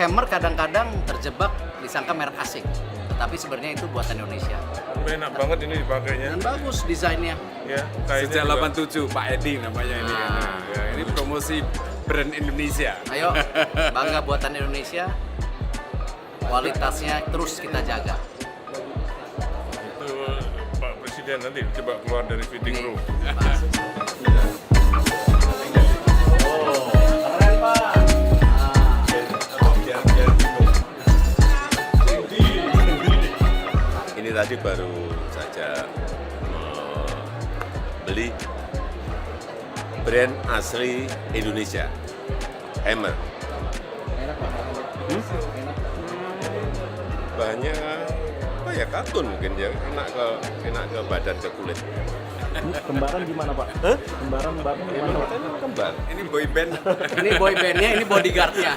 Hammer kadang-kadang terjebak disangka merek asing, tetapi sebenarnya itu buatan Indonesia. Enak banget ini dipakainya. Dan bagus desainnya. Ya, kainnya Sejak juga. 87 Pak Edi namanya ini. Nah. Ya, ini promosi brand Indonesia. Ayo, bangga buatan Indonesia. Kualitasnya terus kita jaga. Itu Pak Presiden nanti coba keluar dari fitting room. Mas. Oh, keren Pak. Ini tadi baru saja beli brand asli Indonesia, Hammer. Bahannya apa ya, katun mungkin ya, enak ke badan, ke kulit. Ini kembaran gimana Pak? Kembaran gimana Pak? Kembar. Ini boy band. Ini boy bandnya, ini bodyguardnya.